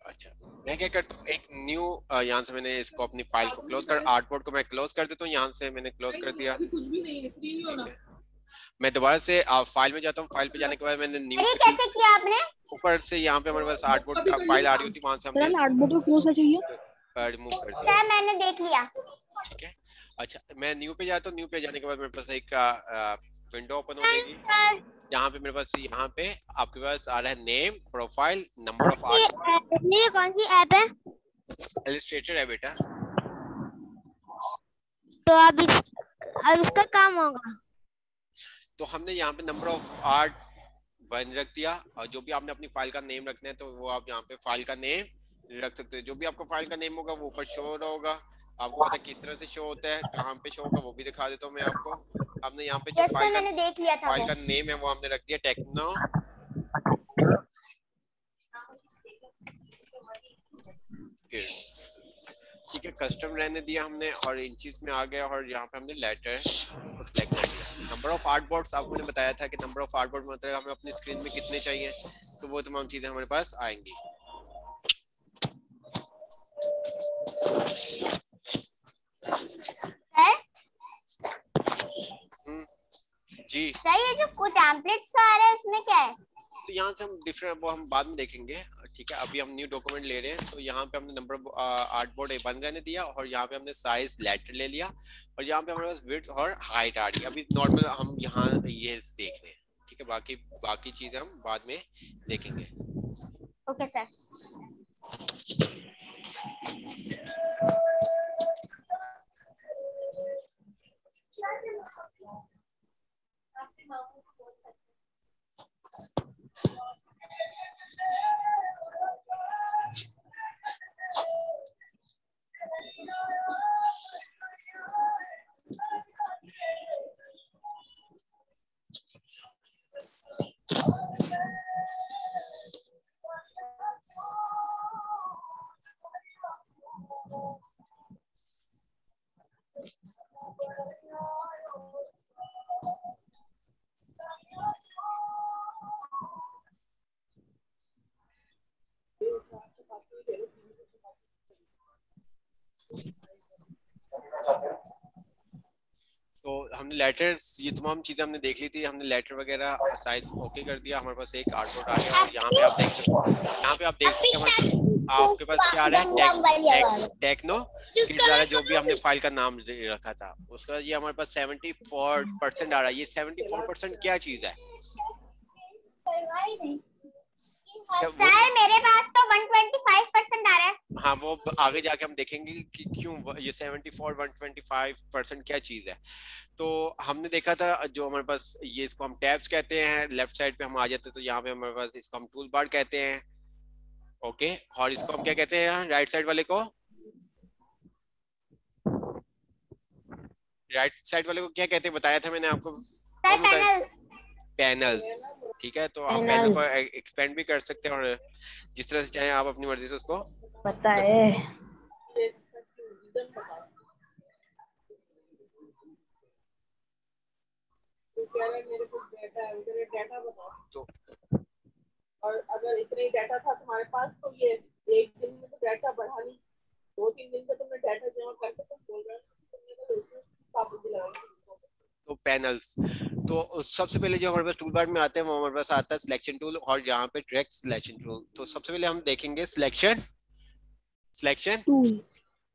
अच्छा, मैं क्या करता हूँ, एक न्यू यहाँ से मैंने इसको अपनी फाइल को क्लोज कर, आर्टबोर्ड को मैं क्लोज कर देता हूँ, यहाँ से मैंने क्लोज कर दिया। कुछ भी नहीं है, फ्री नहीं होना। मैं दोबारा से फाइल में जाता हूँ, फाइल पे जाने के बाद मैंने न्यू अरे पे कैसे किया आपने? ऊपर से यहाँ पे हमारे पास आर्टबोर्ड का फाइल आ रही होती है, वहां से हमने सर आर्टबोर्ड को क्लोज चाहिए। रिमूव कर दिया। सर मैंने देख लिया। ठीक है, अच्छा मैं न्यू पे जाता हूँ, न्यू पे जाने के बाद मेरे पास एक विंडो ओपन हो जाएगी। सर यहाँ पे मेरे पास, यहाँ पे आपके पास आ रहा है name, profile, number of art. ये कौन सी ऐप है? इलस्ट्रेटर है बेटा। तो अब इसका काम होगा। तो हमने यहाँ पे नंबर ऑफ आर्ट 1 रख दिया, और जो भी आपने अपनी फाइल का नेम रखना है तो वो आप यहाँ पे फाइल का नेम रख सकते हो। जो भी आपका फाइल का नेम होगा वो ऊपर शो हो रहा होगा। आपको पता है किस तरह से शो होता है, कहाँ पे शो होगा वो भी दिखा देता हूँ मैं आपको। हमने यहाँ पे जो यस सर, मैंने देख लिया था फाइल वो। का नेम है वो हमने रख दिया टेक्नो। ठीक है, कस्टम रहने दिया हमने, और इंचेस में आ गया, और यहाँ पे हमने लेटर इसको सिलेक्ट कर दिया। नंबर ऑफ आर्टबोर्ड्स आपको मैंने बताया था कि नंबर ऑफ आर्टबोर्ड मतलब हमें अपनी स्क्रीन में कितने चाहिए, तो वो तमाम चीजें हमारे पास आएंगी। सर जी सर, ये जो टेम्पलेट्स आ रहा है उसमें क्या है? तो यहाँ से हम डिफरेंट, वो हम बाद में देखेंगे। ठीक है, अभी हम न्यू डॉक्यूमेंट ले रहे हैं, तो यहाँ पे हमने नंबर आर्टबोर्ड बंद रहने दिया, और यहाँ पे हमने साइज लेटर ले लिया, और यहाँ पे हमारे पास विड्थ और हाइट आ रही है। अभी नॉर्मल हम यहाँ ये देख रहे हैं। ठीक है, बाकी बाकी चीजें हम बाद में देखेंगे। Okay sir. तो हमने लेटर्स, ये तमाम चीजें हमने देख ली थी, हमने लेटर वगैरह साइज ओके कर दिया। हमारे पास एक आर्टबोर्ड आ गया, और यहाँ पे आप देख सकते, यहाँ पे आप देख सकते हैं आपके पास क्या आ रहा है, टेक्नो किड्स आ रहा है। जो भी हमने फाइल का नाम रखा था उसका, ये हमारे पास 74% आ रहा है। ये 74% क्या चीज है? सर मेरे पास तो 125% आ रहा है। हाँ, वो आगे जाके हम देखेंगे कि क्यों ये 74 125% क्या चीज है। तो हमने देखा था, जो हमारे पास ये, इसको हम टैब्स कहते हैं। लेफ्ट साइड पे हम आ जाते हैं तो यहाँ पे हमारे पास इसको हम टूल बार कहते हैं। ओके, और इसको हम क्या कहते हैं, राइट साइड वाले को, राइट साइड वाले को क्या कहते हैं बताया था मैंने आपको? Sir panels. पैनल्स। ठीक है, तो आप पैनल को एक्सपेंड भी कर सकते हैं, और जिस तरह से चाहें आप अपनी मर्जी से उसको पता है। मेरे को डेटा है, मेरे डेटा बताओ। तो और अगर इतना ही डाटा था तुम्हारे पास, तो ये एक दिन में तो डाटा बढ़ा नहीं, 2-3 दिन में तुमने डाटा जमा करके तुम बोल रहे हो तुमने तो उसमें पाबंदी लगाई। तो पैनल्स, तो सबसे पहले जो हमारे पास टूल बार में आते हैं वो हमारे पास आता है सिलेक्शन टूल, और यहाँ पे डायरेक्ट सिलेक्शन टूल। तो सबसे पहले हम देखेंगे सिलेक्शन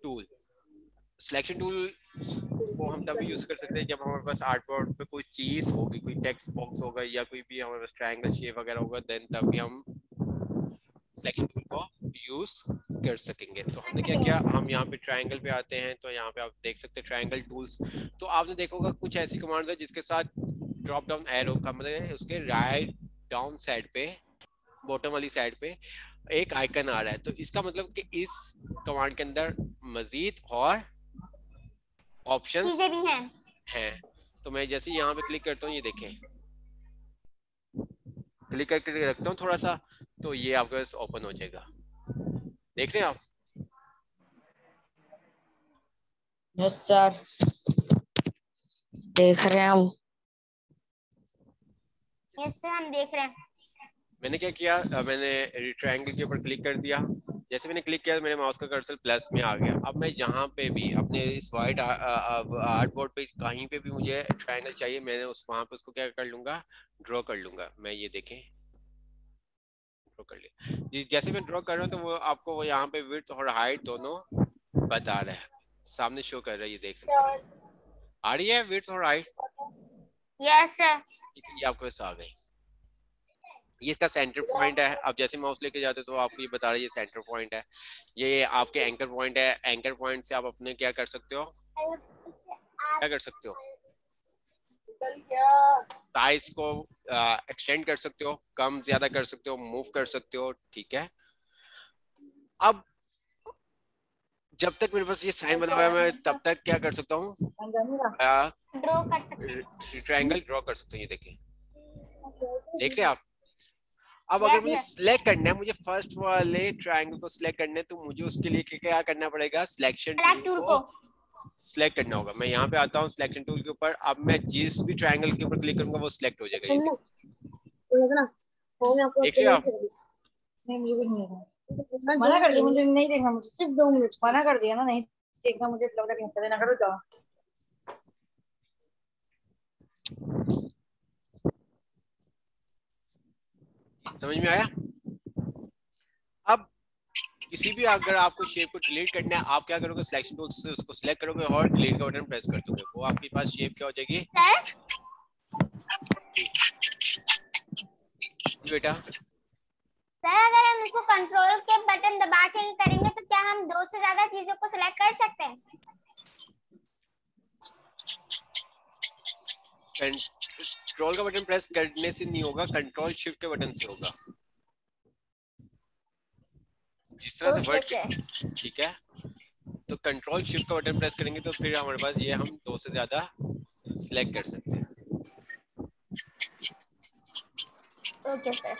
टूल। सिलेक्शन टूल को हम तभी यूज कर सकते हैं जब हमारे पास आर्टबोर्ड पे कोई चीज होगी, कोई टेक्स्ट बॉक्स होगा, या कोई भी हमारे पास ट्रायंगल शेप वगैरह होगा, देन तभी हम सिलेक्शन टूल को यूज कर सकेंगे। तो हमने क्या किया, हम यहाँ पे ट्रायंगल पे आते हैं, तो यहाँ पे आप देख सकते हैं ट्रायंगल टूल्स। तो आपने देखा होगा कुछ ऐसी कमांड है जिसके साथ ड्रॉप डाउन एरो का मतलब है उसके राइट डाउन साइड पे, बॉटम वाली साइड पे एक आइकन आ रहा है। तो इसका मतलब कि इस कमांड के अंदर मजीद और ऑप्शंस चीजें भी हैं। तो मैं जैसे यहाँ पे क्लिक करता हूँ, ये देखें, क्लिक करके रखता हूँ थोड़ा सा, तो ये आपके पास ओपन हो जाएगा। देख रहे हैं आप? यस सर, देख रहे हैं हम। यस सर, हम देख रहे हैं। मैंने क्या किया, मैंने ट्रायंगल के ऊपर क्लिक कर दिया, जैसे मैंने क्लिक किया मेरे माउस का कर्सर प्लस में आ गया। अब मैं यहाँ पे भी अपने इस वाइट आर्ट बोर्ड पे कहीं पे भी मुझे ट्रायंगल चाहिए, मैंने उस वहां पे उसको क्या कर लूंगा, ड्रॉ कर लूंगा। मैं ये देखें ड्रॉ कर लिया। जैसे मैं ड्रॉ कर रहा हूँ तो वो आपको वो यहाँ पे विड्थ और हाइट दोनों बता रहा है, सामने शो कर रहा है, ये देख सकते हैं। आ रही है विड्थ और हाइट? Yes sir. ये आपके पास आ गई। ये इसका सेंटर पॉइंट है। अब जैसे माउस लेके जाते तो आपको ये बता रहा है ये सेंटर पॉइंट है, ये आपके एंकर पॉइंट है। एंकर पॉइंट से आप अपने क्या कर सकते हो, क्या कर सकते हो, साइज को एक्सटेंड कर सकते हो, कम ज्यादा कर सकते हो, मूव कर सकते हो, ठीक है। अब जब तक मेरे पास ये साइन बना हुआ है मैं तब तक क्या कर सकता हूँ, ड्रॉ कर सकते ट्रायंगल ड्रॉ कर सकते हो। ये देखिए, देख रहे हैं आप। अब अगर मुझे सिलेक्ट करना है, मुझे फर्स्ट वाले ट्रायंगल को सिलेक्ट करना है, तो मुझे उसके लिए क्या करना पड़ेगा, सिलेक्शन टूल को सिलेक्ट करना होगा। मैं यहाँ पे आता हूँ सिलेक्शन टूल के ऊपर। अब मैं जिस भी ट्रायंगल के ऊपर क्लिक करूंगा वो सिलेक्ट हो जाएगा। देख रहे आप, मना कर दिया मुझे, नहीं देखना, मुझे सिर्फ 2 मिनट मना कर दिया ना, नहीं देखना मुझे, ना करो जाओ। समझ में आया? अब किसी भी अगर आपको शेप को डिलीट करना है, आप क्या करोगे, सिलेक्शन टूल से उसको सिलेक्ट करोगे और डिलीट का बटन प्रेस कर दोगे, वो आपके पास शेप क्या हो जाएगी बेटा। सर अगर हम इसको कंट्रोल के बटन दबा के करेंगे तो क्या हम 2 से ज्यादा चीजों को सिलेक्ट कर सकते हैं? कंट्रोल का बटन प्रेस करने से नहीं होगा, कंट्रोल शिफ्ट के बटन से होगा, जिस तरह से वर्ड, ठीक है। तो कंट्रोल शिफ्ट का बटन प्रेस करेंगे तो फिर हमारे पास ये हम 2 से ज्यादा सिलेक्ट कर सकते हैं। Okay sir.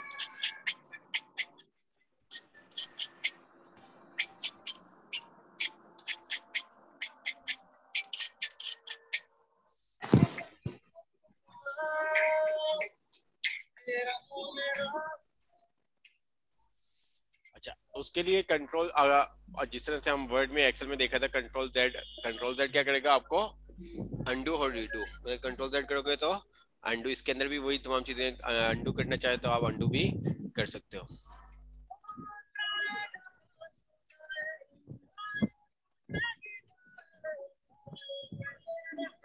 अच्छा, उसके लिए कंट्रोल, जिस तरह से हम वर्ड में एक्सेल में देखा था, कंट्रोल जेड क्या करेगा आपको, अंडू और रीडू। कंट्रोल जेड करोगे तो अंडू, इसके अंदर भी वही तमाम चीजें, अंडू करना चाहे तो आप अंडू भी कर सकते हो।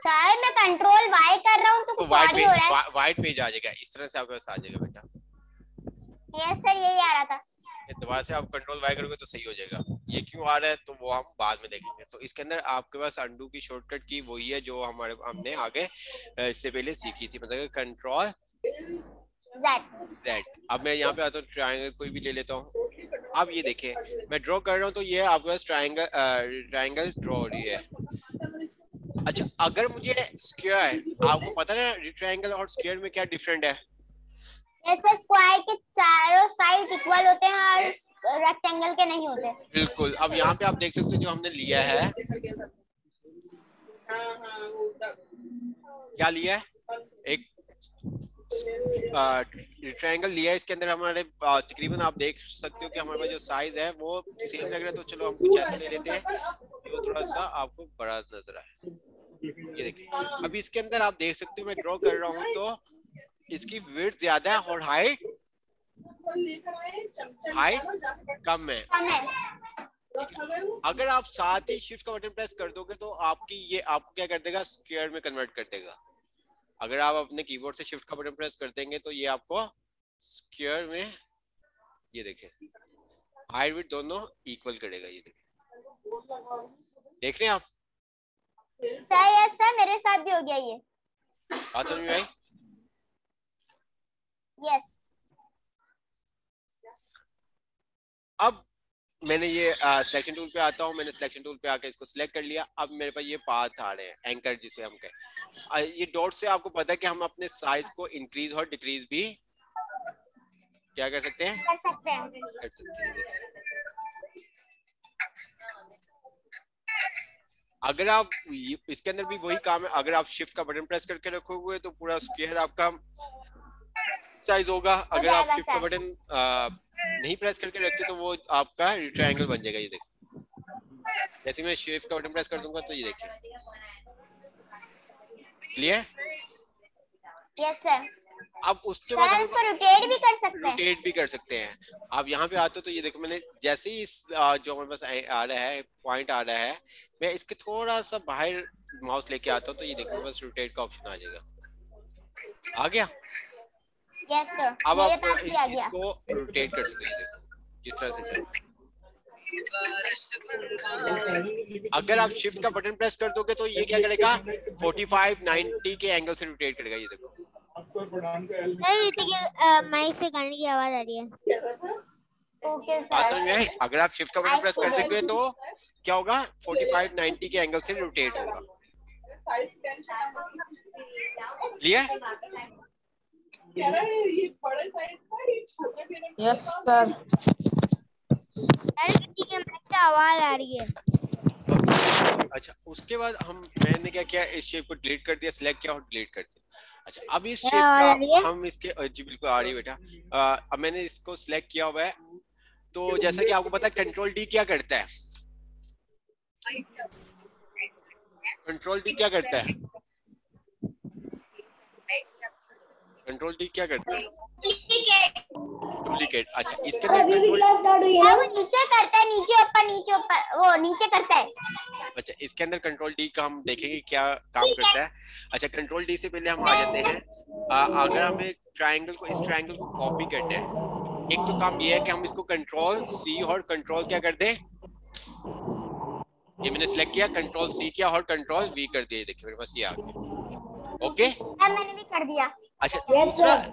सर मैं कंट्रोल वाई कर रहा हूँ तो कुछ और ही हो रहा है। वाइट पेज आ जाएगा, इस तरह से आपके पास आ जाएगा बेटा। यस सर, यही आ रहा था। दोबारा से आप कंट्रोल वाई करोगे तो सही हो जाएगा। ये क्यों आ रहा है तो वो हम बाद में देखेंगे। तो इसके अंदर आपके पास अंडू की शॉर्टकट की वही है जो हमने आगे इससे पहले सीखी थी, मतलब कंट्रोल जेड। अब मैं यहाँ पे आता हूँ, ट्रायंगल कोई भी ले लेता हूँ। अब ये देखिए मैं ड्रॉ कर रहा हूँ तो ये आपके पास ट्रायंगल ड्रॉ हो रही है। अच्छा, अगर मुझे स्क्वायर, आपको पता है ना ट्रायंगल और स्क्वायर में क्या डिफरेंट है? ऐसे स्क्वायर के चारों साइड इक्वल होते हैं और रेक्टेंगल के नहीं होते। बिल्कुल। अब यहाँ पे आप देख सकते हो जो हमने लिया है, क्या लिया है, एक ट्रायंगल लिया है। इसके अंदर हमारे तकरीबन आप देख सकते हो कि हमारे पास जो साइज है वो सेम लग रहा है। तो चलो हम कुछ ऐसा ले लेते हैं जो थोड़ा सा आपको बड़ा नजर आए। ये देखिए, अभी इसके अंदर आप देख सकते हो मैं ड्रॉ कर रहा हूँ तो इसकी विड्थ ज्यादा है और हाइट कम है। अगर आप साथ ही शिफ्ट का बटन प्रेस कर दोगे तो ये आपको क्या कर देगा, स्क्वायर में कन्वर्ट कर देगा। अगर आप अपने कीबोर्ड से शिफ्ट का बटन प्रेस कर देंगे तो ये आपको स्क्वायर में, ये देखें, हाइट विड्थ दोनों इक्वल करेगा। ये देख रहे हैं आप? सर यस सर, मेरे साथ भी हो गया ये। बात समझ में आई? यस। अब मैंने ये सिलेक्शन टूल पे आता हूँ, मैंने सिलेक्शन टूल पे आके इसको सिलेक्ट कर लिया। अब मेरे पास ये पाथ आ रहे हैं, एंकर जिसे हम कहें। ये डॉट से आपको पता है कि हम अपने साइज को इंक्रीज और डिक्रीज भी क्या कर सकते हैं, कर सकते हैं। कर सकते हैं। अगर आप इसके अंदर भी वही काम है, अगर आप शिफ्ट का बटन प्रेस करके रखोगे तो पूरा स्क्वायर आपका साइज होगा। अगर आप शिफ्ट का बटन नहीं प्रेस करके रखते तो वो आपका ट्रायंगल बन जाएगा। ये देखो, जैसे मैं शिफ्ट का बटन प्रेस कर दूंगा तो ये देखिए, क्लियर? Yes sir. अब उसके बाद सर हम इसको रोटेट भी कर सकते हैं। रोटेट भी कर सकते हैं। आप यहाँ पे आते हो तो ये देखो, मैंने जैसे ही जो हमारे पास आ रहा है पॉइंट आ रहा है, मैं इसके थोड़ा सा बाहर माउस लेके आता हूँ तो ये देखो बस रोटेट का ऑप्शन आ जाएगा। आ गया? यस सर, अब मेरे आप पास भी आ गया। इसको रोटेट कर सकते हैं जिस तरह से चाहे। अगर आप शिफ्ट का बटन प्रेस कर दोगे तो ये क्या करेगा, 45-90 के एंगल से रोटेट करेगा। ये देखो सर माइक से गाने की आवाज आ रही है। ओके बात सर। समझ में आई? अगर आप शिफ्ट का बटन प्रेस कर दोगे तो क्या होगा, 45-90 के एंगल से रोटेट होगा। क्लियर? Yes sir. माइक से आवाज आ रही है। अच्छा, उसके बाद मैंने क्या किया, इस शेप को डिलीट कर दिया, सिलेक्ट किया और डिलीट कर दिया। अच्छा, अब इस शेप का हम इसके, जी बिल्कुल आ रही है बेटा। अब मैंने इसको सिलेक्ट किया हुआ है, तो जैसा कि आपको पता है कंट्रोल डी क्या करता है, कंट्रोल डी क्या करता है, कंट्रोल डी क्या करता है, डुप्लीकेट। अच्छा, इसके अंदर कंट्रोल, वो नीचे करता है, नीचे ऊपर, नीचे ऊपर, वो नीचे करता है। अच्छा इसके अंदर कंट्रोल डी का हम देखेंगे क्या काम करता है। अच्छा, कंट्रोल डी से पहले हम आ जाते हैं, अगर हमें ट्रायंगल को, इस ट्रायंगल को कॉपी करना है, एक तो काम ये है कि हम इसको कंट्रोल सी और कंट्रोल क्या कर दें, ये मैंने सिलेक्ट किया, कंट्रोल सी किया और कंट्रोल वी कर दिया। देखिए मेरे पास ये आ गया। ओके, मैंने भी कर दिया। अच्छा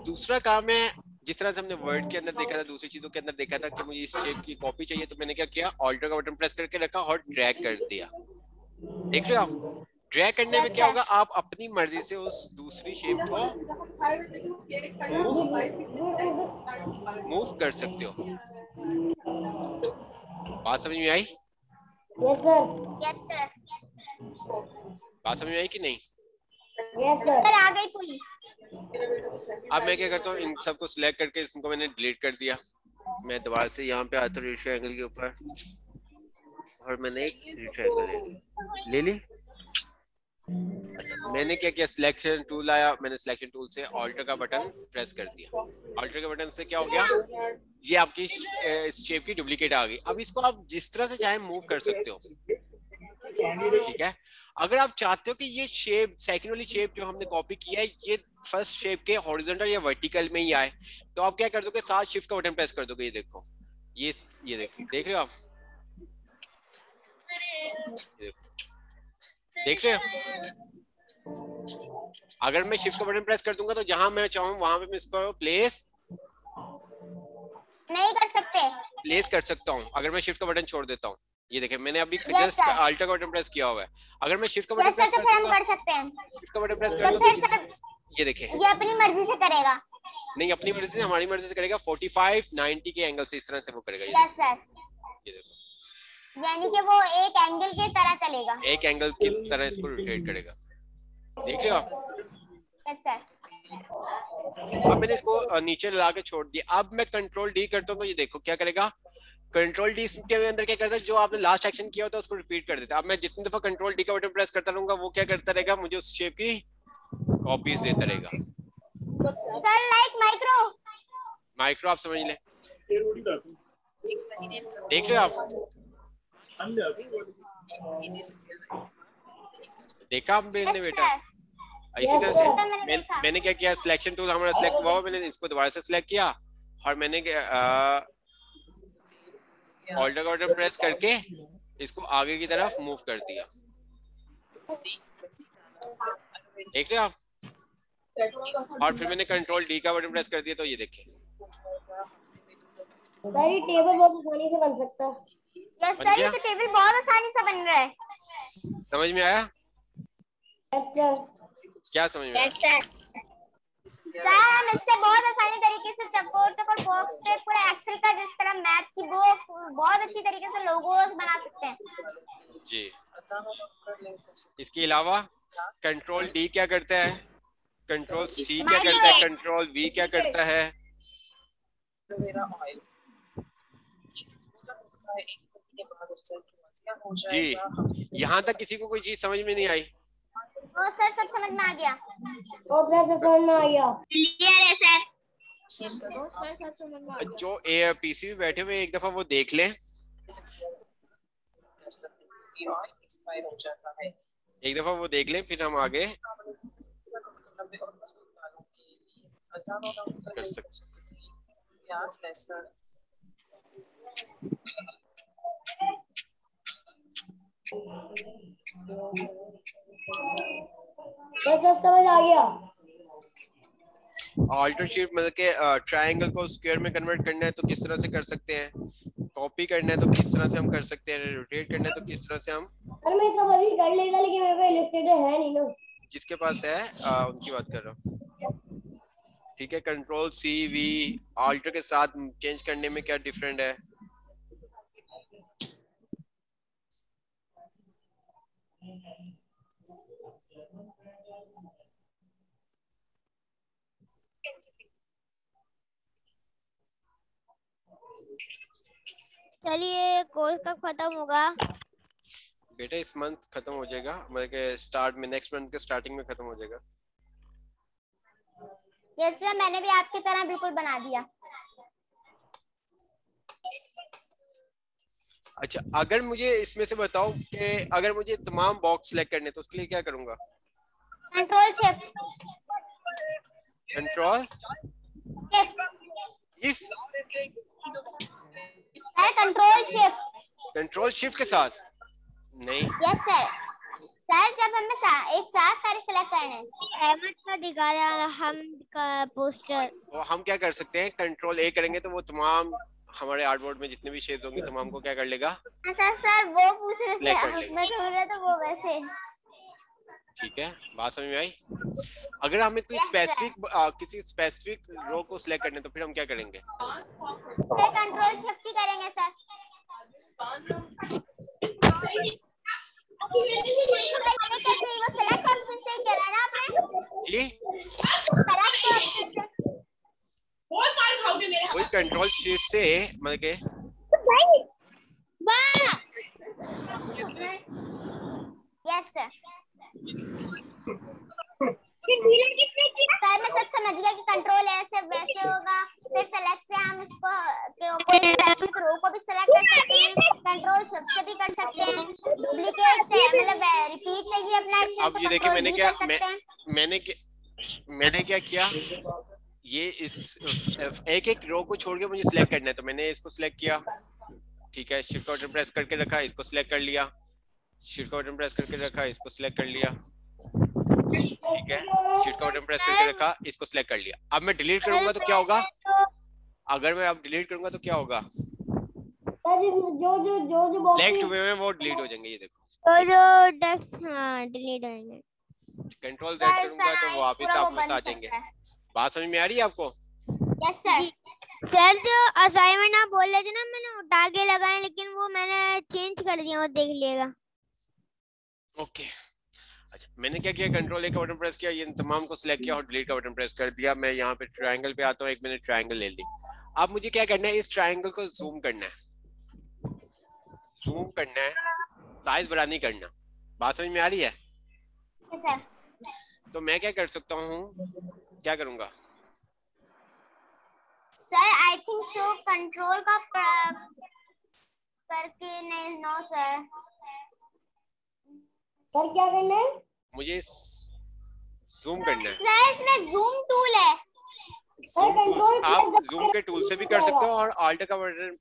दूसरा काम है, जिस तरह से हमने वर्ड के अंदर देखा था, दूसरी चीजों के अंदर देखा था कि मुझे इस शेप की कॉपी चाहिए, तो मैंने क्या किया, ऑल्टर का बटन प्रेस करके रखा और ड्रैग कर दिया। देख रहे हो आप, ड्रैग करने में क्या होगा, आप अपनी मर्जी से उस दूसरी शेप को मूव कर सकते हो। बात समझ में आई? Yes sir. Yes sir. बात समझ में आई कि नहीं? यस सर, आ गई पूरी। अब मैं क्या करता हूँ, इन सबको सिलेक्ट करके इनको मैंने डिलीट कर दिया। मैं दोबारा से यहाँ पे आता हूँ ट्रायंगल के ऊपर और मैंने एक ट्रायंगल ले ली। अच्छा, मैंने क्या किया, सिलेक्शन टूल आया, मैंने सिलेक्शन टूल से ऑल्टर का बटन प्रेस कर दिया। ऑल्टर के बटन से क्या हो गया, ये आपकी शेप की डुप्लीकेट आ गई। अब इसको आप जिस तरह से चाहे मूव कर सकते हो, ठीक है। अगर आप चाहते हो कि ये शेप, सेकंड वाली शेप जो हमने कॉपी किया है, ये फर्स्ट शेप के हॉरिजॉन्टल या वर्टिकल में ही आए, तो आप क्या कर दोगे, साथ शिफ्ट का बटन प्रेस कर दोगे। ये देखो, ये देखो, देख रहे हो आप, देख रहे हो। अगर मैं शिफ्ट का बटन प्रेस कर दूंगा तो जहां मैं चाहूं वहां पे मैं इसको प्लेस नहीं कर सकते, प्लेस कर सकता हूं अगर मैं शिफ्ट का बटन छोड़ देता हूं। ये देखिए, मैंने अभी जस्ट अल्टर का बटन प्रेस किया हुआ है। अगर मैं शिफ्ट का बटन प्रेस तो फिर हम कर सकते हैं, शिफ्ट का बटन प्रेस कर दूंगा, ये देखिए, ये अपनी मर्जी से करेगा। नहीं, अपनी मर्जी से, हमारी मर्जी से करेगा। 45-90 के एंगल से इस तरह से वो करेगा। यस सर, ये देखो, यानी कि वो एक एंगल की तरह चलेगा, एक एंगल की तरह इसको रोटेट करेगा। देख रहे हो आप? Yes sir. अब मैंने इसको नीचे ला के छोड़ दिया। अब मैं कंट्रोल डी करता हूँ तो ये देखो क्या करेगा, कंट्रोल डी के अंदर क्या करता है, जो आपने लास्ट एक्शन किया होता है उसको रिपीट कर देता है। अब मैं जितनी दफा कंट्रोल डी का बटन प्रेस करता रहूंगा, वो क्या करता रहेगा, मुझे उस शेप की कॉपीज देता रहेगा। सर लाइक माइक्रो आप समझ ले, देख रहे हो आप, देखा आप मैंने बेटा। इसी तरह से मैंने क्या किया, सिलेक्शन टूल हमारा सिलेक्ट हुआ, मैंने इसको दोबारा से सिलेक्ट किया और मैंने ऑल्टर का बटन प्रेस करके इसको आगे की तरफ मूव कर दिया। देख रहे हो आप? और फिर मैंने कंट्रोल डी का बटन प्रेस कर दिया तो ये देखिए, सर ये टेबल बहुत आसानी से बन सकता है। यस सर, ये तो टेबल बहुत आसानी से बन रहा है। समझ में आया? Yes sir. क्या समझ में आया? सर हम इससे बहुत आसानी तरीके से चकोर बॉक्स पे पूरा एक्सेल का जिस तरह मैथ की बुक बहुत अच्छी तरीके से लोगोस बना सकते हैं जी। इसके अलावा कंट्रोल डी क्या करता है, कंट्रोल सी क्या करता है, कंट्रोल वी क्या करता है, जी, यहाँ तक किसी को कोई चीज समझ में नहीं आई? ओ सर सब समझ में आ गया। ओ सर समझ में आ गया। क्लियर है सर। ओ सर सर समझ में आ गया। जो पीसी में बैठे हुए एक दफा वो देख लें, एक दफा वो देख लें, फिर हम आगे कर सकते। बस सब समझ आ गया। ऑल्टर शिफ्ट मतलब के ट्रायंगल को स्क्वायर में कन्वर्ट करना है तो किस तरह से कर सकते हैं, कॉपी करना है तो किस तरह से हम कर सकते हैं, रोटेट करना है तो किस तरह से हम, सर मैं सब अभी कर लेगा लेकिन मेरे पास इलस्ट्रेटर है नहीं ना। जिसके पास है उनकी बात कर रहा हूँ। ठीक है, कंट्रोल सी वी ऑल्टर के साथ चेंज करने में क्या डिफरेंट है? चलिए कोर्स कब खत्म होगा? बेटा इस मंथ खत्म हो जाएगा, मतलब के स्टार्ट में नेक्स्ट मंथ के स्टार्टिंग में खत्म हो जाएगा। यस सर मैंने भी आपकी तरह बिल्कुल बना दिया। अच्छा, अगर मुझे इसमें से बताओ कि अगर मुझे तमाम बॉक्स सिलेक्ट करने तो उसके लिए क्या करूंगा? Control shift control shift if sir control shift. Control shift के साथ नहीं। Yes sir. सर जब हमें एक साथ सारे सिलेक्ट करने हैं। अहमद का दिखा रहा हम का पोस्टर। तो हम क्या कर सकते हैं, कंट्रोल ए करेंगे तो वो तमाम हमारे आर्टबोर्ड में जितने भी शेड्स होंगे तमाम को क्या कर लेगा, सर वो पूछ रहे थे, Select कर लेंगे। मैं समझ रहा था वो वैसे। ठीक है, बात समझ में आई? अगर हमें कोई Yes, स्पेसिफिक किसी स्पेसिफिक रो को सिलेक्ट करने तो फिर हम क्या करेंगे? फिर कंट्रोल शिफ्ट ही करेंगे सर। ये कैसे, वो सेलेक्ट ऑप्शन से ही करा है ना आपने? जी, सेलेक्ट ऑप्शन से। वही कंट्रोल शिफ्ट से मतलब के यस सर। सर मैं सब समझ गया कि कंट्रोल ऐसे वैसे होगा, फिर सेलेक्ट से हम उसको कोई स्पेसिफिक रो को भी सेलेक्ट कर सकते हैं, कंट्रोल शिफ्ट से भी कर सकते हैं, डुप्लीकेट मतलब रिपीट चाहिए अपना एक्शन अब तो ये देखिए कंट्रोल डी कर सकते हैं। मैंने क्या किया, ये इस एक एक रो को छोड़ के मुझे सिलेक्ट करना है तो मैंने इसको सिलेक्ट किया। ठीक है, शिफ्ट बटन प्रेस करके रखा, इसको सिलेक्ट कर लिया, शिफ्ट बटन प्रेस करके रखा, इसको सिलेक्ट कर लिया। ठीक है, शिफ्ट बटन प्रेस करके रखा, इसको सिलेक्ट कर लिया। अब मैं डिलीट करूंगा तो क्या होगा? अगर मैं अब डिलीट करूंगा तो क्या होगा? जो सिलेक्ट हुए में वो डिलीट हो जाएंगे, ये देखो। जो डेस्क डिलीट होंगे। कंट्रोल Z करूंगा तो वापस आप में आ जाएंगे। बात समझ में आ रही है आपको? Yes sir. सर जो असाइनमेंट आप बोल रहे थे ना मैंने उठा के लगाए लेकिन वो मैंने चेंज कर दिया, वो देख लिएगा। ओके अच्छा, मैंने क्या किया, कंट्रोल A का बटन प्रेस किया, ये तमाम को सिलेक्ट किया और डिलीट का बटन प्रेस कर दिया। मैं यहाँ पे ट्रायंगल पे आता हूँ, एक मैंने ट्रायंगल ले ली। अब मुझे क्या करना है, इस ट्रायंगल को जूम करना है, साइज बड़ा नहीं करना। बात समझ में आ रही है? सर तो मैं क्या कर सकता हूँ, क्या करूंगा? Sir I think so control का करके नहीं, नो सर। सर क्या करना है? मुझे जूम करना है। सर इसमें जूम टूल है। जूम टूल, आप जूम के टूल से भी कर सकते हो और ऑल्टर का बटन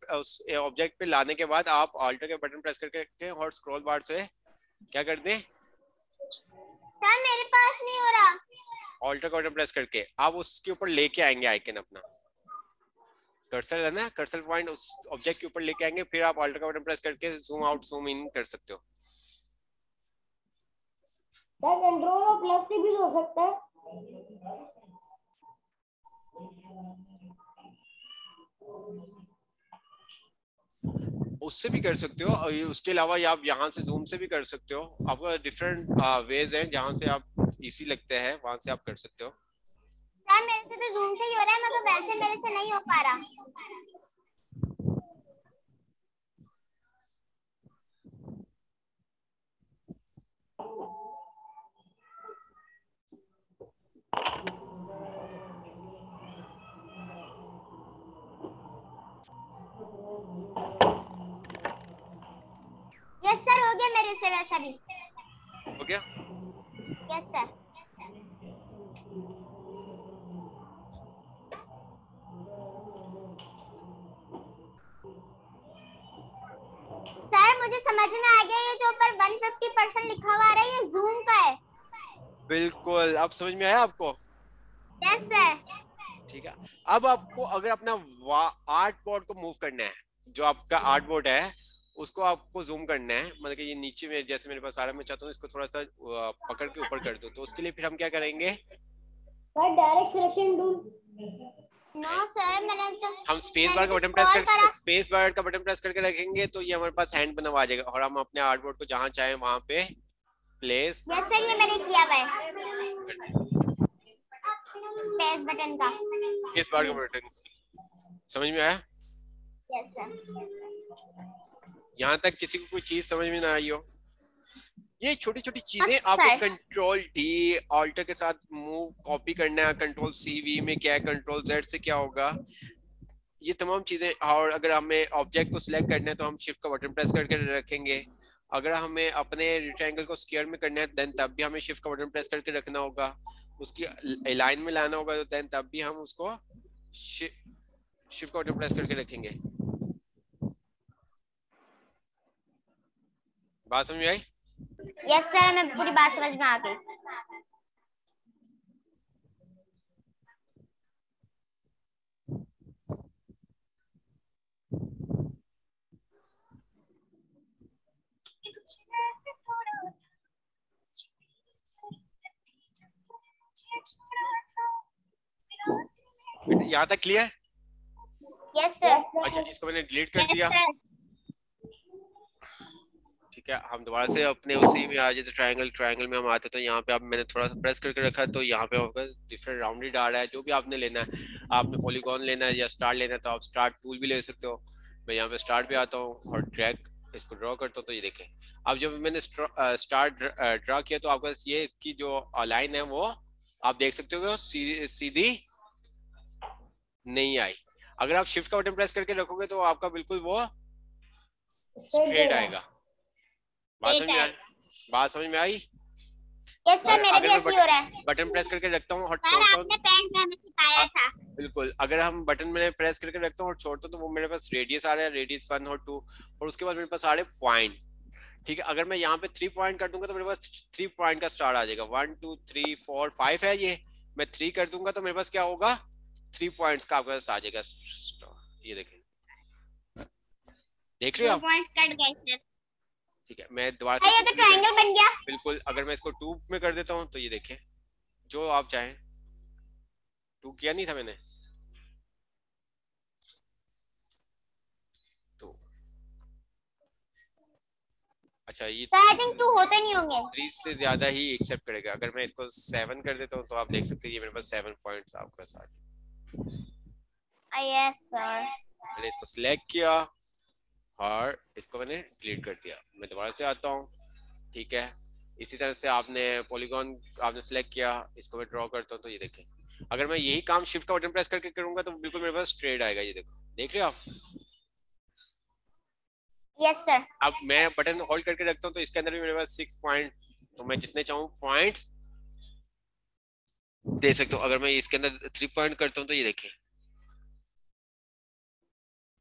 ऑब्जेक्ट पे लाने के बाद आप ऑल्टर के बटन प्रेस करके और स्क्रॉल बार से क्या कर दें, सर मेरे पास नहीं हो रहा। ऑल्टर का बटन प्रेस करके आप उसके ऊपर लेके आएंगे आइकन, अपना कर्सर है ना, कर्सर पॉइंट उस ऑब्जेक्ट के ऊपर लेके आएंगे, फिर आप ऑल्टर का बटन प्रेस करके जूम आउट जूम इन कर सकते हो। सर कंट्रोल और प्लस से भी हो सकता है। उससे भी कर सकते हो और उसके अलावा आप यहाँ से जूम से भी कर सकते हो। आपका डिफरेंट वेज हैं, जहाँ से आप इजी लगते हैं वहां से आप कर सकते हो। सर मेरे से तो जूम से ही हो रहा है, मगर वैसे मेरे से नहीं हो पा रहा। जैसे वैसा भी। हो गया? Yes sir. सर मुझे समझ में आ गया, ये जो ऊपर 150% लिखा हुआ आ रहा है ये जूम का है। बिल्कुल, अब समझ में आया आपको? Yes sir. ठीक है। अब आपको अगर अपना आर्ट बोर्ड को मूव करना है, जो आपका आर्ट बोर्ड है उसको आपको जूम करना है, मतलब कि ये नीचे में जैसे मेरे पास आ रहा है, मैं चाहता हूँ इसको थोड़ा सा पकड़ के ऊपर कर दूं, तो उसके लिए फिर हम क्या करेंगे? Sir direct selection tool. No sir, हम स्पेस बार का बटन प्रेस करके स्पेस बार का बटन प्रेस करके रखेंगे तो ये हमारे पास हैंड बना हुआ आ जाएगा और हम अपने आर्ट बोर्ड को जहां चाहे वहां पे प्लेस। यस सर, ये मैंने किया हुआ है स्पेस बटन का। स्पेस बार का बटन समझ में आया? Yes sir. यहाँ तक किसी को कोई चीज समझ में ना आई हो? ये छोटी छोटी चीजें Yes, आपको sir. कंट्रोल डी ऑल्टर के साथ मूव कॉपी करना है, कंट्रोल सी वी में क्या है, कंट्रोल जेड से क्या होगा, ये तमाम चीजें। और अगर हमें ऑब्जेक्ट को सिलेक्ट करना है तो हम शिफ्ट का बटन प्रेस करके रखेंगे। अगर हमें अपने रेक्टेंगल को स्क्वायर में करना है देन तब भी हमें शिफ्ट का बटन प्रेस करके रखना होगा। उसकी लाइन में लाना होगा तो देन तब भी हम उसको शिफ्ट का बटन प्रेस करके रखेंगे। बात समझ में आई? यस सर, हमें पूरी बात समझ में आ गई। यहाँ तक क्लियर? Yes sir. अच्छा, इसको मैंने डिलीट कर दिया। ठीक है, हम दोबारा से अपने उसी में आ जाते, ट्रायंगल में हम आते तो यहाँ पे अब मैंने थोड़ा सा प्रेस करके रखा तो यहाँ पे आपका डिफरेंट राउंडेड आ रहा है। जो भी आपने लेना है, आपने पॉलीगॉन लेना है या स्टार लेना है तो आप स्टार टूल भी ले सकते हो। मैं यहाँ पे स्टार पे आता हूँ और ड्रैग इसको ड्रॉ करता हूँ तो ये देखें, अब जब मैंने स्टार ड्रॉ किया तो आपका ये इसकी जो लाइन है वो आप देख सकते हो सीधी नहीं आई। अगर आप शिफ्ट का बटन प्रेस करके रखोगे तो आपका बिल्कुल वो स्ट्रेट आएगा। बात समझ में आई? बात समझ में आई? यस सर, मेरे भी ऐसे ही हो रहा है। बटन प्रेस करके रखता हूँ और सर छोड़ता हूँ। आपने पेंट में हमें सिखाया था। बिल्कुल, अगर हम बटन में प्रेस करके रखता हूँ और छोड़ता हूँ तो वो मेरे पास रेडियस आ रहा है, रेडियस 1 और 2, और उसके बाद मेरे पास आ रहे हैं पॉइंट। ठीक है, अगर मैं यहाँ पे 3 पॉइंट कर दूंगा तो मेरे पास 3 पॉइंट का स्टार आ जाएगा। 1 2 3 4 5 है ये, मैं 3 कर दूंगा तो मेरे पास क्या होगा, 3 पॉइंट्स का आपके पास आ जाएगा स्टार। ये देखें, देख रहे हो आप? पॉइंट कट गए। ठीक है, मैं दोबारा से ये तो ट्रायंगल बन गया। बिल्कुल, अगर मैं इसको 2 में कर देता हूँ तो ये देखें, जो आप चाहें। 2 किया नहीं था मैंने तो। अच्छा, ये आई थिंक 2 होते नहीं होंगे। 3 से ज्यादा ही एक्सेप्ट करेगा। अगर मैं इसको 7 कर देता हूँ तो आप देख सकते हैं ये मेरे पास 7 पॉइंट्स आपके साथ। Yes sir. मैंने इसको सिलेक्ट किया और इसको मैंने डिलीट कर दिया। मैं दोबारा से आता हूँ। ठीक है, इसी तरह से आपने पॉलीगॉन आपने सिलेक्ट किया, इसको मैं ड्रॉ करता हूँ तो ये देखें, अगर मैं यही काम शिफ्ट का बटन प्रेस करके करूंगा तो बिल्कुल मेरे पास स्ट्रेट आएगा। ये देखो, देख रहे हो आप? Yes sir. अब मैं बटन होल्ड करके रखता हूँ तो इसके अंदर भी मेरे पास 6 पॉइंट, तो मैं जितने चाहूँ पॉइंट्स दे सकता हूँ। अगर मैं इसके अंदर 3 पॉइंट करता हूँ तो ये देखें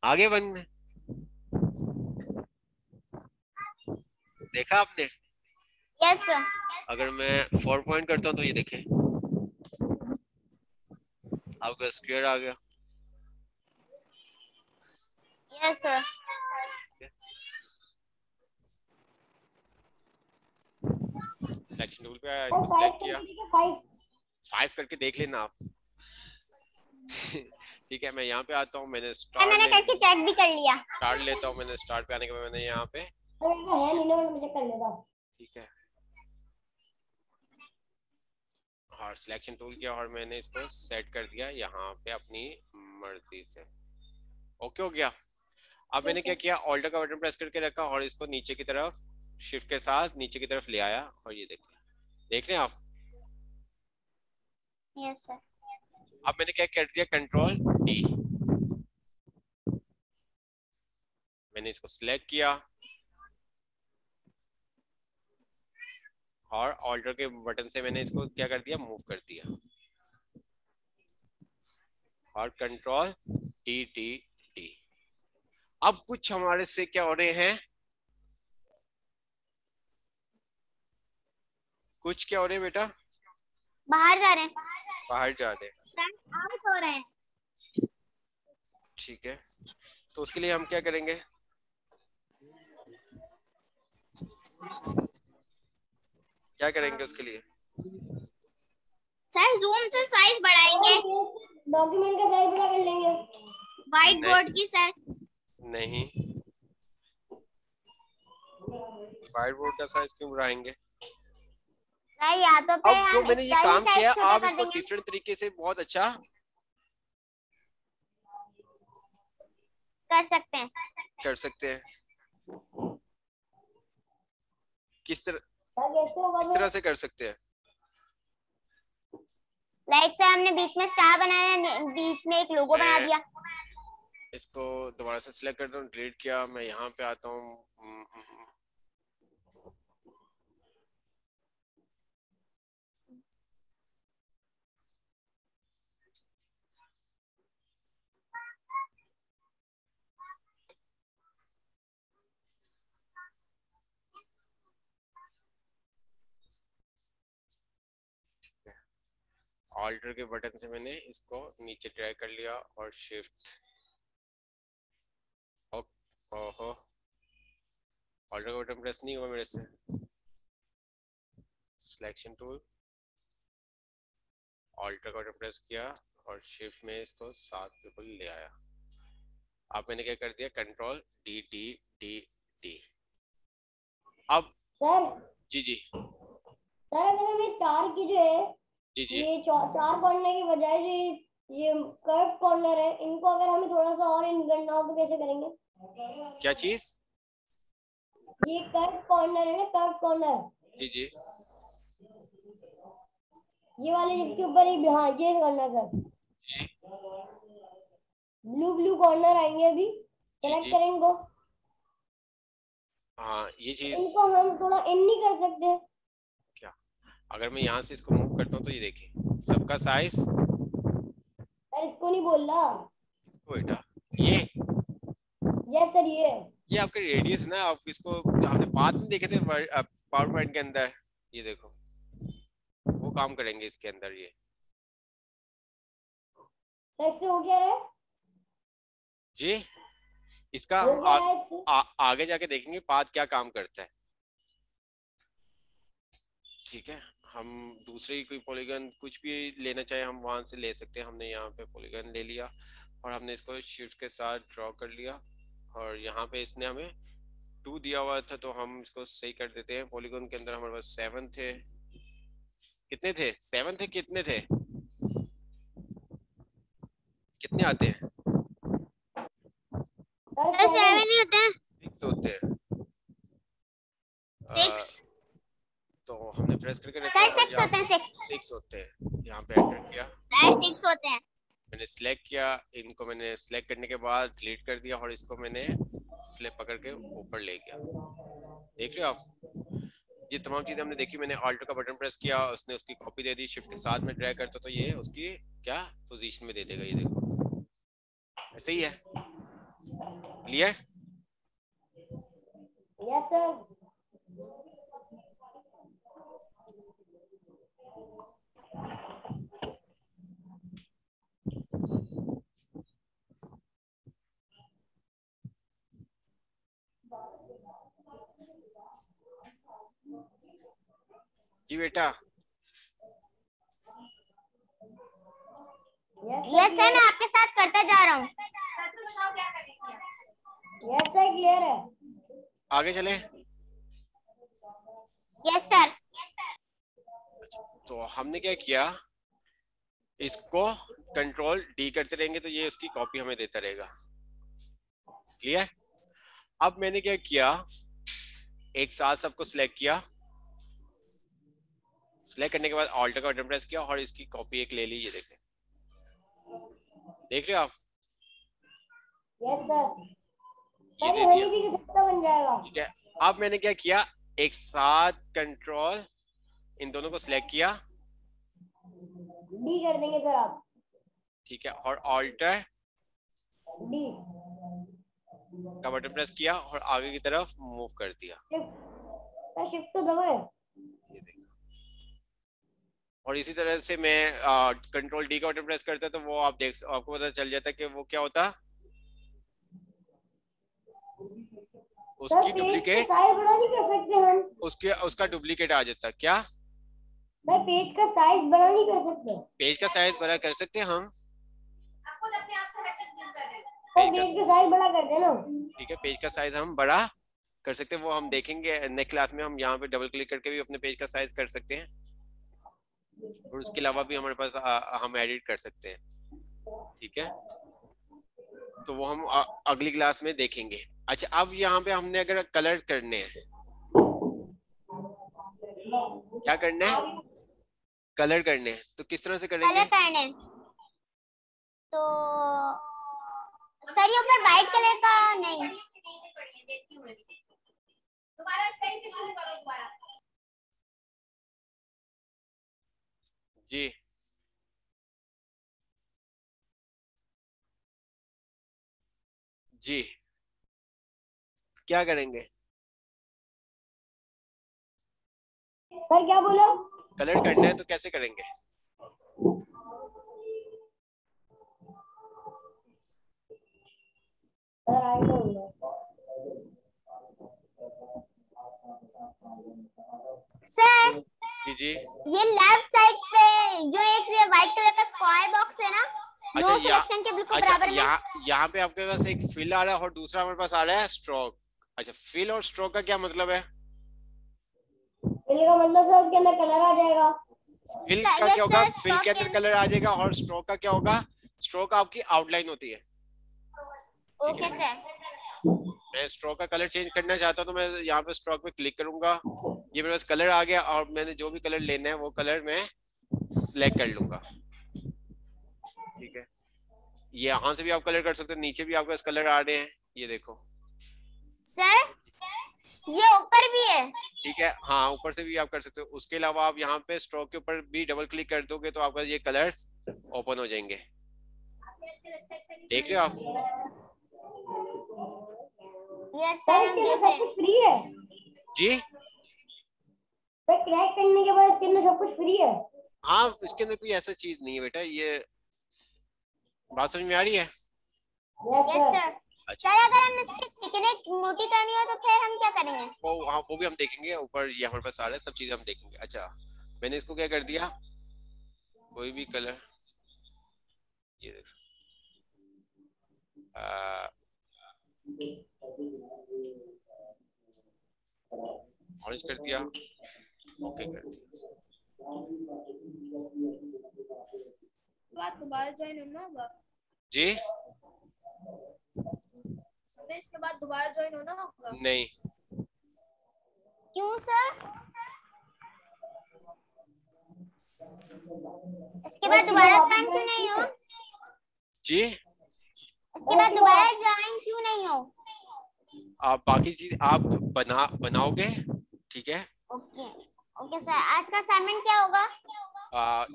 आगे बन में, देखा आपने? Yes sir. अगर मैं 4 पॉइंट करता हूँ तो ये देखें आपका स्क्वायर आ गया। Yes sir. सिलेक्शन टूल पे आया, इसको सिलेक्ट किया, 5 करके देख लेना आप। ठीक है, मैं यहाँ पे आता हूँ, मैंने करके चेक भी कर लिया। स्टार्ट लेता हूँ। मैंने स्टार्ट पे आने के बाद मैंने यहाँ पे ठीक है और सिलेक्शन टूल किया और मैंने इसको सेट कर दिया यहाँ पे अपनी मर्जी से। ओके हो गया। अब मैंने क्या किया, ऑल्टर का बटन प्रेस करके रखा और इसको नीचे की तरफ शिफ्ट के साथ नीचे की तरफ ले आया और ये देखिए, देख रहे हैं आप? Yes sir. अब मैंने क्या कर दिया, कंट्रोल डी, मैंने इसको सिलेक्ट किया और ऑल्टर के बटन से मैंने इसको क्या कर दिया, मूव कर दिया, और कंट्रोल डी डी डी। अब कुछ हमारे से क्या हो रहे हैं, कुछ क्या हो रहे हैं बेटा, बाहर जा रहे हैं, बाहर जा रहे हैं, आउट हो रहे हैं। ठीक है। तो उसके लिए हम क्या करेंगे, क्या करेंगे उसके लिए, सर जूम से साइज बढ़ाएंगे, डॉक्यूमेंट का साइज बड़ा कर लेंगे, व्हाइट बोर्ड की सर। नहीं, व्हाइट बोर्ड का साइज क्यों बढ़ाएंगे। सर या तो फिर अब जो हम मैंने ये इसका ही काम साइज किया, छोटा आप कर इसको देंगे। डिफरेंट तरीके से बहुत अच्छा कर सकते हैं, कर सकते हैं। किस तरह से कर सकते हैं, लाइक से हमने बीच में स्टार बनाया, बीच में एक लोगो बना दिया। इसको दोबारा से सिलेक्ट करता हूँ, डिलीट किया, मैं यहाँ पे आता हूँ, ऑल्टर के बटन से मैंने इसको नीचे ड्रैग कर लिया और शिफ्ट, ओहो ऑल्टर का बटन प्रेस नहीं हुआ मेरे से, सिलेक्शन टूल, ऑल्टर का बटन प्रेस किया और शिफ्ट में इसको साथ बिल्कुल ले आया। अब मैंने क्या कर दिया, control D D D D. अब सर जी जी सर अगर हम स्टार की जो है जी जी ये चार कॉर्नर की बजाय जो ये कर्व कॉर्नर है, इनको अगर हमें थोड़ा सा और इन करना हो तो कैसे करेंगे। क्या चीज, ये कर्व कॉर्नर है ना, कर्व कॉर्नर, जी जी ये वाले जिसके ऊपर ये, हाँ ये करना सर, जी ब्लू ब्लू कॉर्नर आएंगे अभी, सेलेक्ट जी। करें इनको, हाँ ये चीज, इनको हम थोड़ा इन नहीं कर सकते। क्या अगर मैं यहाँ से इसको मूव करता हूँ तो ये देखिए सबका साइज, सर इसको नहीं बोल रहा, बेटा ये यस सर ये आपके रेडियस ना, आप इसको आपने बाद में देखे थे पावर पॉइंट के अंदर, ये देखो वो काम करेंगे इसके अंदर। ये सर इससे हो क्या रहा है जी, इसका हो हम क्या रहा है इससे? आगे जाके देखेंगे पाथ क्या काम करता है, ठीक है। हम दूसरे कोई पॉलीगन कुछ भी लेना चाहे हम वहां से ले सकते हैं। हमने यहाँ पे पॉलीगन ले लिया और हमने इसको शिफ्ट के साथ ड्रॉ कर लिया, और यहाँ पे इसने हमें 2 दिया हुआ था तो हम इसको सही कर देते हैं। पॉलीगन के अंदर हमारे पास 7 थे, कितने थे, 7 थे, कितने थे, कितने आते हैं, 7 ही होते हैं, 6 होते हैं। 6 तो हमने प्रेस करके रखा सर और 6 होते हैं, 6 होते हैं। यहाँ पे एंटर किया, सर 6 होते हैं। मैंने सिलेक्ट किया, इनको मैंने सिलेक्ट करने के बाद डिलीट कर दिया और इसको मैंने स्लैप पकड़ के ऊपर ले गया। देख रहे हो आप, ये तमाम चीजें हमने देखी। मैंने ऑल्ट का बटन प्रेस किया, उसने उसकी कॉपी दे दी, शिफ्ट के साथ में ड्रैग करता तो ये उसकी क्या पोजीशन में दे देगा, ये देखो ऐसे ही है। Clear, yes sir. जी बेटा, यस सर मैं आपके साथ करता जा रहा हूँ। यस सर क्लियर है, आगे चले। Yes sir. तो हमने क्या किया, इसको कंट्रोल डी करते रहेंगे तो ये उसकी कॉपी हमें देता रहेगा। क्लियर। अब मैंने क्या किया, एक साथ सबको सिलेक्ट किया, सिलेक्ट करने के बाद ऑल्टर का बटन प्रेस किया और इसकी कॉपी एक ले ली, ये देखें, देख रहे हो आप। Yes sir. ये दे दिया, भी बन जाएगा। ठीक है। अब मैंने क्या किया, एक साथ कंट्रोल इन दोनों को सिलेक्ट किया, डी कर देंगे सर आप। ठीक है, और ऑल्टर डी का बटन प्रेस किया और आगे की तरफ मूव कर दिया। शिफ्ट तो दबाए। ये देखो, और इसी तरह से मैं कंट्रोल डी का बटन प्रेस करता तो वो आप आपको पता चल जाता कि वो क्या होता, उसकी डुप्लीकेट, साइज बड़ा नहीं कर सकते हम? उसका डुप्लीकेट आ जाता। क्या भाई पेज का साइज बड़ा नहीं कर सकते? पेज का साइज बड़ा कर सकते हैं हम, पेज का साइज बड़ा कर देना। ठीक है, पेज का साइज हम बड़ा कर सकते हैं, वो हम देखेंगे नेक्स्ट क्लास में। हम यहाँ पे डबल क्लिक करके भी अपने पेज का साइज कर सकते हैं, और उसके अलावा भी हमारे पास हम एडिट कर सकते हैं, ठीक है। तो वो हम अगली क्लास में देखेंगे। अच्छा, अब यहाँ पे हमने अगर कलर करने हैं, क्या करना है, कलर करने हैं, तो किस तरह से करेंगे? कलर करने तो सर ये ऊपर व्हाइट कलर का नहीं, दोबारा सही से शुरू करो दोबारा। जी जी, क्या करेंगे? सर क्या बोला? कलर करना है तो कैसे करेंगे? Sir I don't know. Sir जी जी, ये लेफ्ट साइड पे जो एक व्हाइट कलर का स्क्वायर बॉक्स है ना, अच्छा, नो सिलेक्शन के बिल्कुल अच्छा, बराबर में। यहाँ पे आपके पास एक फिल आ रहा है और दूसरा हमारे पास आ रहा है स्ट्रोक। अच्छा, फिल और स्ट्रोक का क्या मतलब है? फिल का मतलब सर उसके अंदर कलर आ जाएगा। फिल का क्या होगा? फिल के अंदर कलर आ जाएगा, और स्ट्रोक का क्या होगा? स्ट्रोक आपकी आउटलाइन होती है। Okay sir. मैं स्ट्रोक का कलर चेंज करना चाहता हूँ तो मैं यहाँ पे स्ट्रोक पे क्लिक करूंगा, ये मेरे पास कलर आ गया, और मैंने जो भी कलर लेना है वो कलर मैं सिलेक्ट कर लूंगा, ठीक है। ये यहाँ से भी आप कलर कर सकते हो, नीचे भी आपके पास कलर आ रहे हैं, ये देखो सर ये ऊपर भी है। ठीक है, हाँ, ऊपर से भी आप कर सकते हो। उसके अलावा आप यहाँ पे स्ट्रोक के ऊपर भी डबल क्लिक कर दोगे तो आपका ये कलर्स ओपन हो जाएंगे, देख रहे हो आप? यस सर, हम देख रहे हैं। फ्री है जी सर, क्रैक करने के बाद इसके अंदर सब कुछ फ्री है। हाँ, इसके अंदर कोई ऐसा चीज नहीं है बेटा, ये बात समझ में आ रही है? Yes sir. अच्छा, सर अगर हम इसकी थिकनेस मोटी करनी हो तो फिर हम क्या करेंगे? वो भी हम देखेंगे, ऊपर ये हमारे पास आ रहा है, सब चीजें हम देखेंगे। अच्छा, मैंने इसको क्या कर दिया, कोई भी कलर, ये देखो, ऑरेंज कर दिया, ओके कर दिया। बाद दोबारा ज्वाइन होना होगा? जी इसके बाद दोबारा ज्वाइन होना होगा? नहीं, क्यों सर? इसके बाद दोबारा ज्वाइन क्यों नहीं हो? जी इसके बाद दोबारा ज्वाइन क्यों नहीं हो? आप बाकी चीज आप बनाओगे, ठीक है। ओके ओके सर, आज का असाइनमेंट क्या होगा?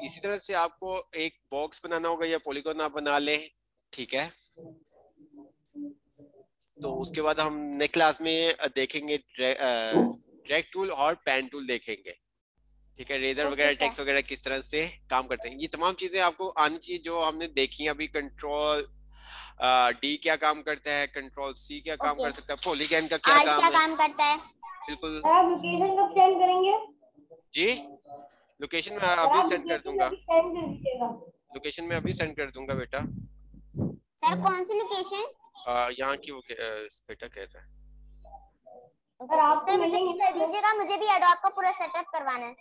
इसी तरह से आपको एक बॉक्स बनाना होगा या पॉलीगॉन आप बना लें, ठीक है। तो उसके बाद हम नेक्स्ट क्लास में देखेंगे ड्रैग टूल और पेन टूल देखेंगे, ठीक है। रेजर वगैरह, टेक्स्ट वगैरह किस तरह से काम करते हैं, ये तमाम चीजें आपको आनी चाहिए जो हमने देखी अभी। कंट्रोल डी क्या काम करता है, कंट्रोल सी क्या काम कर सकता है, पॉलीगॉन का क्या काम करता है। बिल्कुल। आप लोकेशन कब सेंड करेंगे? जी, लोकेशन मैं अभी सेंड कर दूंगा, लोकेशन में अभी सेंड कर दूंगा बेटा। सर कौन सी लोकेशन? यहाँ की वो बेटा कह रहा है। सर मुझे कर दीजिएगा, मुझे भी एडोब का पूरा सेटअप करवाना है।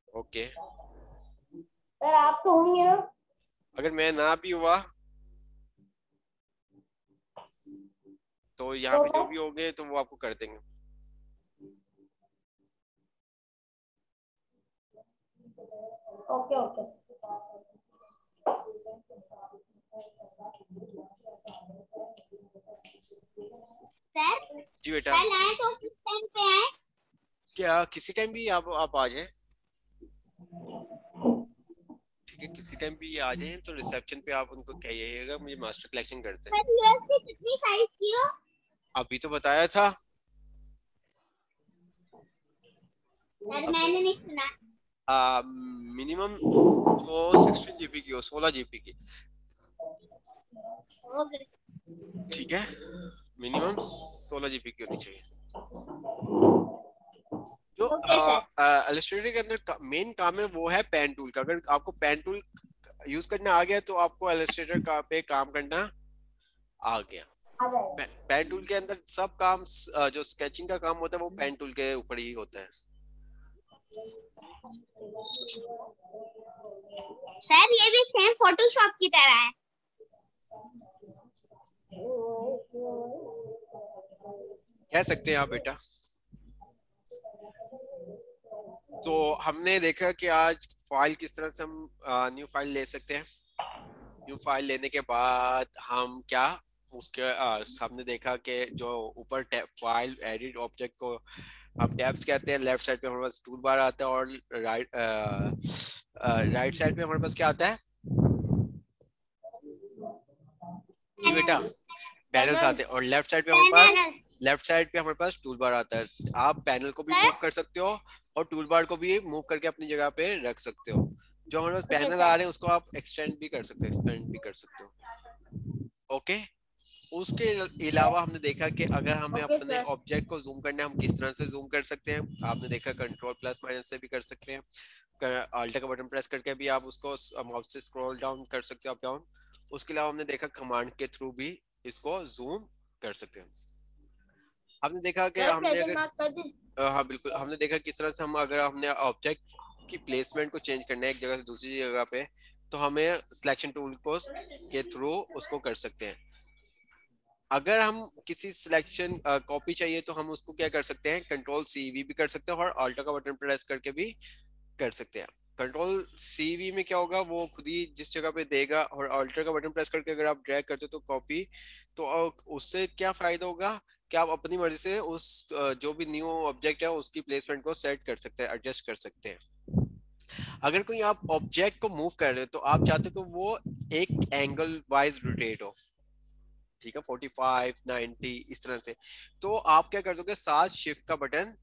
ओके सर आप तो होंगे ना? अगर मैं ना भी हुआ तो यहाँ पे जो भी होंगे तो वो आपको कर देंगे। Okay okay sir. जी बेटा, कल आए तो किस टाइम पे आए? क्या किसी टाइम भी आप आ जाए, है, किसी टाइम भी आ जाए तो रिसेप्शन पे आप उनको कहिएगा मुझे मास्टर कलेक्शन करते हैं। सर यूएसबी कितनी साइज की हो? अभी तो बताया था। सर मैंने नहीं सुना। मिनिमम तो 16 जीबी की हो, 16 जीबी की। ओके ठीक है, मिनिमम 16 जीबी की होनी चाहिए। जो ओके सर। इलस्ट्रेटर के अंदर मेन काम है वो है पेन टूल का। अगर आपको पेन टूल यूज करना आ गया तो आपको इलस्ट्रेटर का पे काम करना आ गया। पेन टूल के अंदर सब काम जो स्केचिंग का काम होता है वो पेन टूल के ऊपर ही होता है। सर ये भी सेम फोटोशॉप की तरह है। कह सकते हैं आप बेटा। तो हमने देखा कि आज फाइल किस तरह से हम न्यू फाइल ले सकते हैं। न्यू फाइल लेने के बाद हम क्या उसके हमने देखा कि जो ऊपर फाइल एडिट ऑब्जेक्ट को हम टैब्स कहते हैं। लेफ्ट साइड पे हमारे पास टूल बार आता है और राइट साइड पे हमारे पास क्या आता है जी बेटा? पैनल्स आते हैं। और लेफ्ट साइड पे हमारे पास टूल बार आता है। आप पैनल को भी मूव कर सकते हो और टूल बार को भी मूव करके अपनी जगह पे रख सकते हो। जो हमारे पास पैनल आ रहे हैं उसको आप एक्सटेंड भी कर सकते हो, एक्सपेंड भी कर सकते हो। ओके, उसके अलावा हमने देखा कि अगर हमें अपने ऑब्जेक्ट को जूम करना है हम किस तरह से जूम कर सकते हैं। आपने देखा कंट्रोल प्लस माइनस से भी कर सकते हैं। अल्ट का बटन प्रेस करके भी आप उसको माउस से स्क्रॉल डाउन कर सकते हो, अप डाउन। उसके अलावा हमने देखा कमांड के थ्रू भी इसको जूम कर सकते हैं। हमने देखा कि हमने अगर हाँ बिल्कुल, हमने देखा किस तरह से हम अगर हमने ऑब्जेक्ट की प्लेसमेंट को चेंज करना है एक जगह से दूसरी जगह पे तो हमें सिलेक्शन टूल को के थ्रू उसको कर सकते हैं। अगर हम किसी सिलेक्शन कॉपी चाहिए तो हम उसको क्या कर सकते हैं, कंट्रोल CV भी कर सकते हैं और अल्ट का बटन प्रेस करके भी कर सकते हैं। कंट्रोल CV में क्या होगा वो खुद ही जिस जगह पे देगा और अल्टर का बटन प्रेस करके अगर आप ड्रैग करते हो तो कॉपी, तो उससे क्या फायदा होगा कि आप अपनी मर्जी से उस जो भी न्यू ऑब्जेक्ट है उसकी प्लेसमेंट को सेट कर सकते हैं, एडजस्ट कर सकते हैं। अगर कोई आप ऑब्जेक्ट को मूव कर रहे हो तो आप चाहते हो कि वो एक एंगल वाइज रोटेट हो, ठीक है, 45 90 इस तरह से, तो आप क्या कर दोगे, साथ शिफ्ट का बटन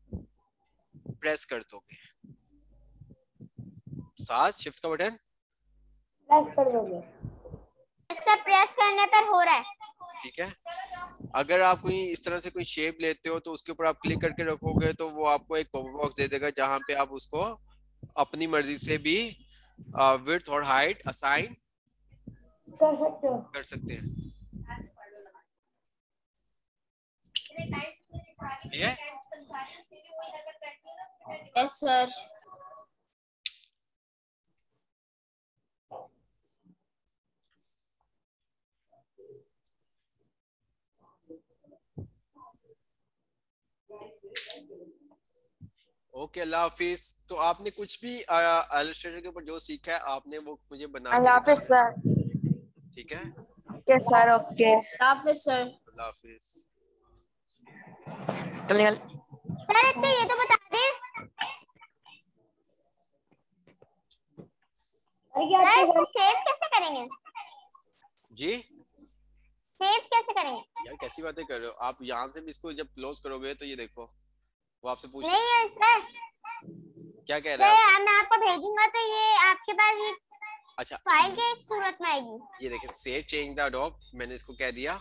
प्रेस कर दोगे, साथ शिफ्ट का बटन प्रेस कर दोगे। सब प्रेस करने पर हो रहा है। ठीक है। अगर आप कोई इस तरह से कोई शेप लेते हो तो उसके ऊपर आप क्लिक करके रखोगे तो वो आपको एक पॉपअप बॉक्स दे देगा जहां पे आप उसको अपनी मर्जी से भी विड्थ और हाइट असाइन कर सकते हैं। Yes sir. ओके, अल्लाह हाफिज। तो आपने कुछ भी इलस्ट्रेटर के ऊपर जो सीखा है आपने वो मुझे बना के अल्लाह हाफिज सर। ठीक है, ओके सर, ओके हाफिज सर। अल्लाह हाफिज। चलिए सर अच्छा ये तो बता दे सर इसको सेव कैसे करेंगे? जी सेव कैसे करेंगे? यार कैसी बातें कर रहे हो आप, यहाँ से भी इसको जब क्लोज करोगे तो ये देखो वो आपसे पूछ नहीं है सर, क्या कह रहा है मैं आपको भेजूंगा तो ये आपके पास ये अच्छा फाइल के सूरत में आएगी। ये देखिए सेव चेंज द अडोब, मैंने इसको कह दिया